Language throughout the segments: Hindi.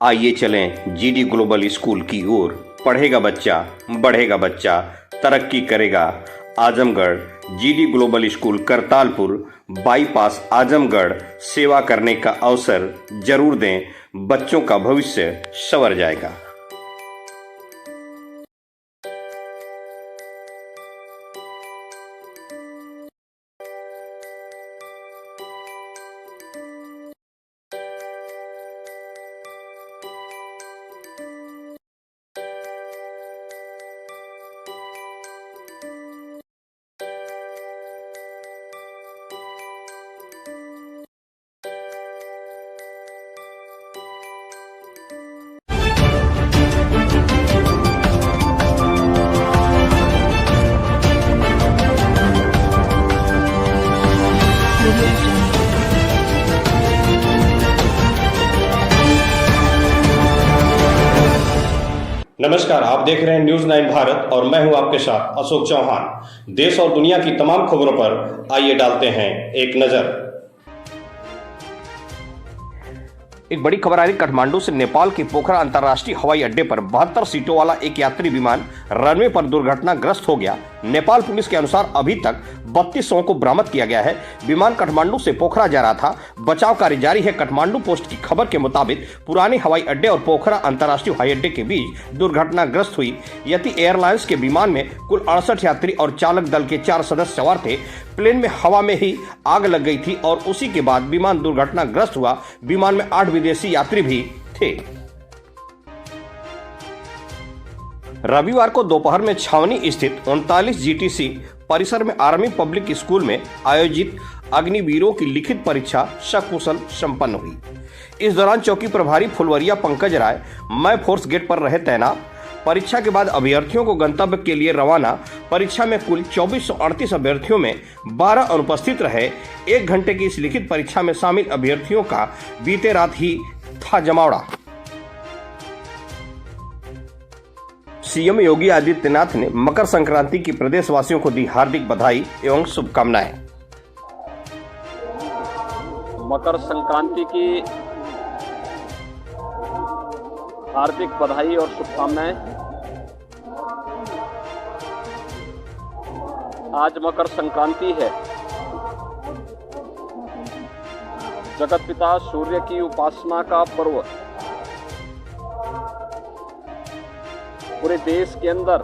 आइए चलें जीडी ग्लोबल स्कूल की ओर। पढ़ेगा बच्चा, बढ़ेगा बच्चा, तरक्की करेगा Azamgarh. GD global school Kartalpur bypass Azamgarh. सेवा करने का अवसर जरूर दें, बच्चों का भविष्य संवर जाएगा। नमस्कार, आप देख रहे हैं न्यूज़ 9 भारत और मैं हूं आपके साथ अशोक चौहान। देश और दुनिया की तमाम खबरों पर आइए डालते हैं एक नजर। एक बड़ी खबर आ रही, काठमांडू से नेपाल के पोखरा अंतर्राष्ट्रीय हवाई अड्डे पर 72 सीटों वाला एक यात्री विमान रनवे पर दुर्घटनाग्रस्त हो गया। नेपाल पुलिस के अनुसार अभी तक 32 शवों को बरामद किया गया है। विमान काठमांडू से पोखरा जा रहा था। बचाव कार्य जारी है। काठमांडू पोस्ट की खबर के मुताबिक पुराने हवाई अड्डे और पोखरा अंतर्राष्ट्रीय हवाई अड्डे के बीच दुर्घटनाग्रस्त हुई। यति एयरलाइंस के विमान में कुल 68 यात्री और चालक दल के 4 सदस्य सवार थे। प्लेन में हवा में ही आग लग गई थी और उसी के बाद विमान दुर्घटनाग्रस्त हुआ। विमान में 8 विदेशी यात्री भी थे। रविवार को दोपहर में छावनी स्थित 39 जीटीसी परिसर में आर्मी पब्लिक स्कूल में आयोजित अग्निवीरों की लिखित परीक्षा सकुशल संपन्न हुई। इस दौरान चौकी प्रभारी फुलवरिया पंकज राय मैं फोर्स गेट पर रहे तैनात। परीक्षा के बाद अभ्यर्थियों को गंतव्य के लिए रवाना। परीक्षा में कुल 2438 अभ्यर्थियों में 12 अनुपस्थित रहे। 1 घंटे की इस लिखित परीक्षा में शामिल अभ्यर्थियों का बीते रात ही था जमावड़ा। सीएम योगी आदित्यनाथ ने मकर संक्रांति की प्रदेशवासियों को दी हार्दिक बधाई एवं शुभकामनाएं। मकर संक्रांति की हार्दिक बधाई और शुभकामनाएं। आज मकर संक्रांति है। जगत पिता सूर्य की उपासना का पर्व पूरे देश के अंदर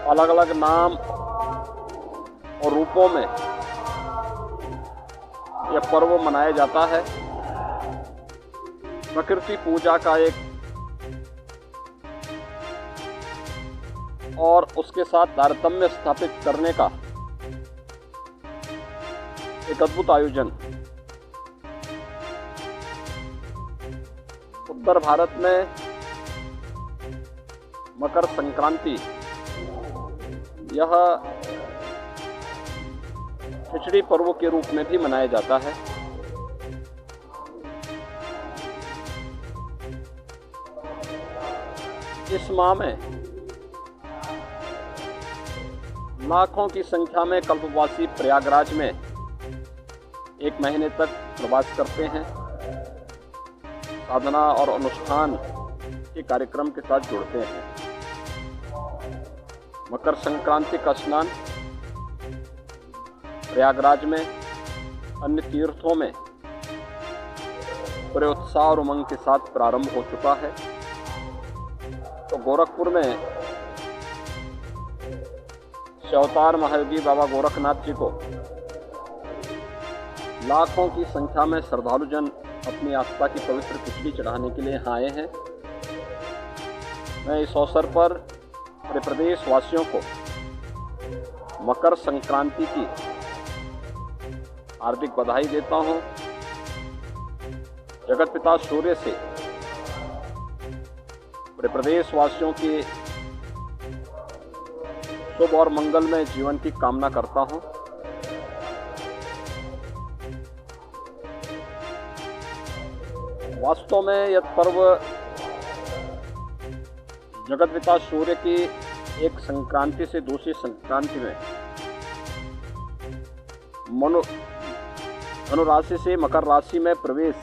अलग अलग नाम और रूपों में यह पर्व मनाया जाता है। प्रकृति पूजा का एक और उसके साथ तारतम्य स्थापित करने का एक अद्भुत आयोजन। उत्तर भारत में मकर संक्रांति यह खिचड़ी पर्व के रूप में भी मनाया जाता है। इस माह में लाखों की संख्या में कल्पवासी प्रयागराज में 1 महीने तक प्रवास करते हैं। साधना और अनुष्ठान के कार्यक्रम के साथ जुड़ते हैं। मकर संक्रांति का स्नान प्रयागराज में अन्य तीर्थों में बड़े उत्साह और उमंग के साथ प्रारंभ हो चुका है। तो गोरखपुर में अवतार महायोगी बाबा गोरखनाथ जी को लाखों की संख्या में श्रद्धालुजन अपनी आस्था की पवित्र खिचड़ी चढ़ाने के लिए आए हैं। मैं इस अवसर पर पूरे प्रदेश वासियों को मकर संक्रांति की हार्दिक बधाई देता हूं। जगत पिता सूर्य से पूरे प्रदेश वासियों के शुभ और मंगलमय जीवन की कामना करता हूं। वास्तव में यह पर्व जगत पिता सूर्य की एक संक्रांति से दूसरी संक्रांति में धनु राशि से मकर राशि में प्रवेश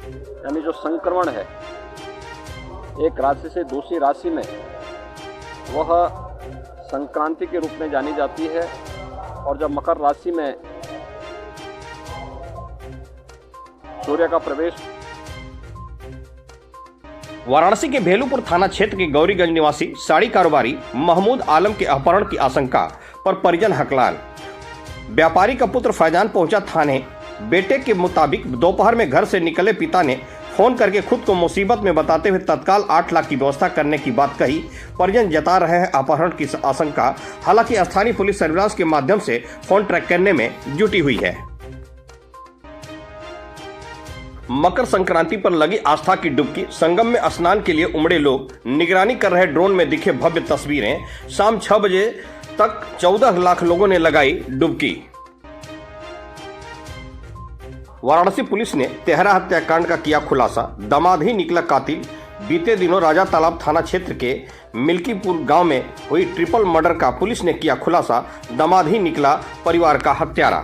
यानी जो संक्रमण है एक राशि से दूसरी राशि में, वह संक्रांति के रूप में जानी जाती है। और जब मकर राशि में सूर्य का प्रवेश। वाराणसी के भेलूपुर थाना क्षेत्र के गौरीगंज निवासी साड़ी कारोबारी महमूद आलम के अपहरण की आशंका पर परिजन हकलान। व्यापारी का पुत्र फैजान पहुंचा थाने। बेटे के मुताबिक दोपहर में घर से निकले पिता ने फोन करके खुद को मुसीबत में बताते हुए तत्काल 8 लाख की व्यवस्था करने की बात कही। परिजन जता रहे हैं अपहरण की आशंका। हालांकि स्थानीय पुलिस सर्विलांस के माध्यम से फोन ट्रैक करने में जुटी हुई है। मकर संक्रांति पर लगी आस्था की डुबकी। संगम में स्नान के लिए उमड़े लोग। निगरानी कर रहे ड्रोन में दिखे भव्य तस्वीरें। शाम 6 बजे तक 14 लाख लोगों ने लगाई डुबकी। वाराणसी पुलिस ने तेहरा हत्याकांड का किया खुलासा। दामाद ही निकला कातिल। बीते दिनों राजा तालाब थाना क्षेत्र के मिल्कीपुर गांव में हुई ट्रिपल मर्डर का पुलिस ने किया खुलासा। दामाद ही निकला परिवार का हत्यारा।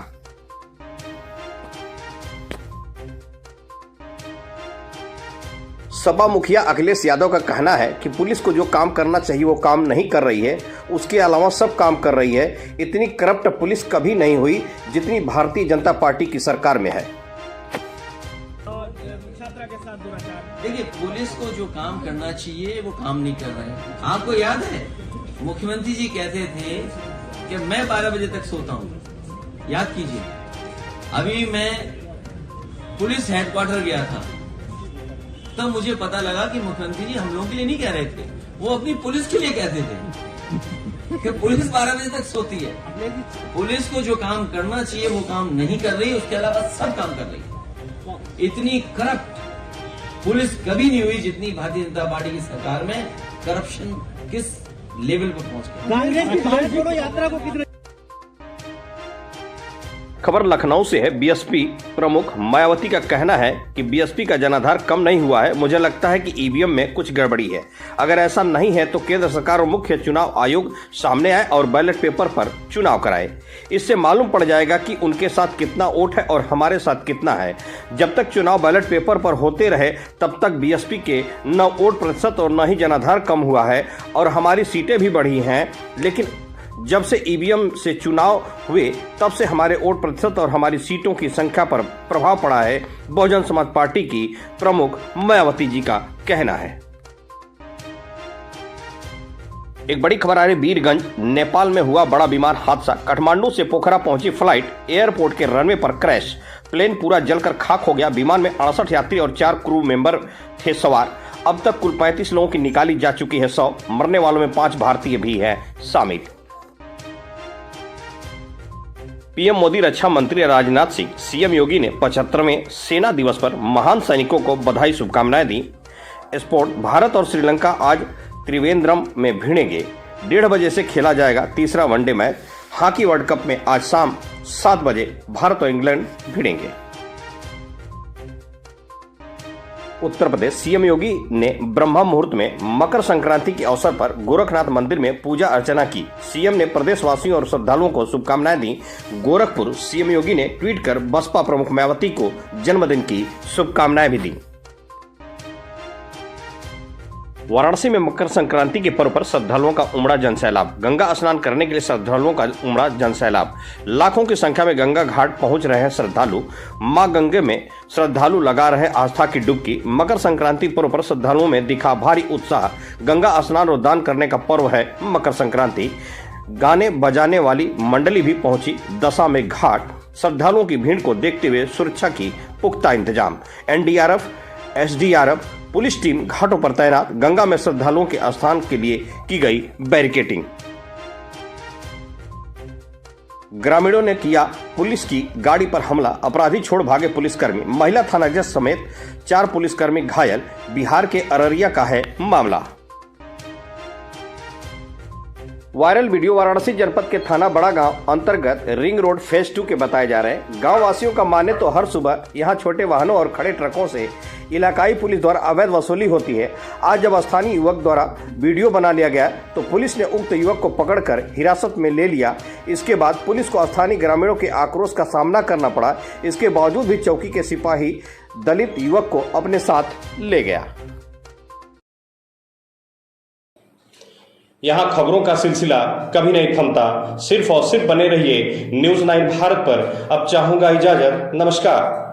सपा मुखिया अखिलेश यादव का कहना है कि पुलिस को जो काम करना चाहिए वो काम नहीं कर रही है, उसके अलावा सब काम कर रही है। इतनी करप्ट पुलिस कभी नहीं हुई जितनी भारतीय जनता पार्टी की सरकार में है। देखिए, पुलिस को जो काम करना चाहिए वो काम नहीं कर रहे हैं। आपको याद है मुख्यमंत्री जी कहते थे कि मैं 12 बजे तक सोता हूँ। याद कीजिए, अभी मैं पुलिस हेडक्वार्टर गया था तब मुझे पता लगा कि मुख्यमंत्री जी हम लोगों के लिए नहीं कह रहे थे, वो अपनी पुलिस के लिए कहते थे कि पुलिस 12 बजे तक सोती है। पुलिस को जो काम करना चाहिए वो काम नहीं कर रही, उसके अलावा सब काम कर रही है। इतनी करप्ट पुलिस कभी नहीं हुई जितनी भारतीय जनता पार्टी की सरकार में करप्शन किस लेवल पर पहुंच गया। कांग्रेस की भारत जोड़ो यात्रा को कितने। खबर लखनऊ से है। बीएसपी प्रमुख मायावती का कहना है कि बीएसपी का जनाधार कम नहीं हुआ है। मुझे लगता है कि ईवीएम में कुछ गड़बड़ी है। अगर ऐसा नहीं है तो केंद्र सरकार और मुख्य चुनाव आयोग सामने आए और बैलेट पेपर पर चुनाव कराए। इससे मालूम पड़ जाएगा कि उनके साथ कितना वोट है और हमारे साथ कितना है। जब तक चुनाव बैलेट पेपर पर होते रहे तब तक बीएसपी के न वोट प्रतिशत और न ही जनाधार कम हुआ है और हमारी सीटें भी बढ़ी हैं। लेकिन जब से ईवीएम से चुनाव हुए तब से हमारे वोट प्रतिशत और हमारी सीटों की संख्या पर प्रभाव पड़ा है, बहुजन समाज पार्टी की प्रमुख मायावती जी का कहना है। एक बड़ी खबर आ रही वीरगंज नेपाल में हुआ बड़ा विमान हादसा। काठमांडू से पोखरा पहुंची फ्लाइट एयरपोर्ट के रनवे पर क्रैश। प्लेन पूरा जलकर खाक हो गया। विमान में 68 यात्री और 4 क्रू मेंबर थे सवार। अब तक कुल 35 लोगों की निकाली जा चुकी है 100। मरने वालों में 5 भारतीय भी हैं शामिल। पीएम मोदी, रक्षा मंत्री राजनाथ सिंह, सीएम योगी ने 75वें सेना दिवस पर महान सैनिकों को बधाई शुभकामनाएं दी। स्पोर्ट भारत और श्रीलंका आज त्रिवेंद्रम में भिड़ेंगे। 1:30 बजे से खेला जाएगा तीसरा one day match. Hockey world cup में आज शाम 7 बजे भारत और इंग्लैंड भिड़ेंगे। उत्तर प्रदेश सीएम योगी ने ब्रह्म मुहूर्त में मकर संक्रांति के अवसर पर गोरखनाथ मंदिर में पूजा अर्चना की। सीएम ने प्रदेशवासियों और श्रद्धालुओं को शुभकामनाएं दी। गोरखपुर सीएम योगी ने ट्वीट कर बसपा प्रमुख मायावती को जन्मदिन की शुभकामनाएं भी दी। वाराणसी में मकर संक्रांति के पर्व पर श्रद्धालुओं का उमड़ा जनसैलाब। गंगा स्नान करने के लिए श्रद्धालुओं का उमड़ा जनसैलाब। लाखों की संख्या में गंगा घाट पहुंच रहे हैं श्रद्धालु। मां गंगे में श्रद्धालु लगा रहे आस्था की डुबकी। मकर संक्रांति पर्व पर श्रद्धालुओं में दिखा भारी उत्साह। गंगा स्नान और दान करने का पर्व है मकर संक्रांति। गाने बजाने वाली मंडली भी पहुंची दशा में घाट। श्रद्धालुओं की भीड़ को देखते हुए सुरक्षा की पुख्ता इंतजाम। एनडीआरएफ, एसडीआरएफ पुलिस टीम घाटों पर तैनात। गंगा में श्रद्धालुओं के स्नान के लिए की गई बैरिकेडिंग। ग्रामीणों ने किया पुलिस की गाड़ी पर हमला। अपराधी छोड़ भागे पुलिसकर्मी। महिला थानाध्यक्ष समेत 4 पुलिसकर्मी घायल। बिहार के अररिया का है मामला। वायरल वीडियो वाराणसी जनपद के थाना बड़ा गांव अंतर्गत रिंग रोड फेज 2 के बताए जा रहे हैं। गांव वासियों का माने तो हर सुबह यहां छोटे वाहनों और खड़े ट्रकों से इलाकाई पुलिस द्वारा अवैध वसूली होती है। आज जब स्थानीय युवक द्वारा वीडियो बना लिया गया तो पुलिस ने उक्त युवक को पकड़कर हिरासत में ले लिया। इसके बाद पुलिस को स्थानीय ग्रामीणों के आक्रोश का सामना करना पड़ा। इसके बावजूद भी चौकी के सिपाही दलित युवक को अपने साथ ले गया। यहाँ खबरों का सिलसिला कभी नहीं थमता। सिर्फ और सिर्फ बने रहिए न्यूज़ 9 भारत पर। अब चाहूंगा इजाजत। नमस्कार।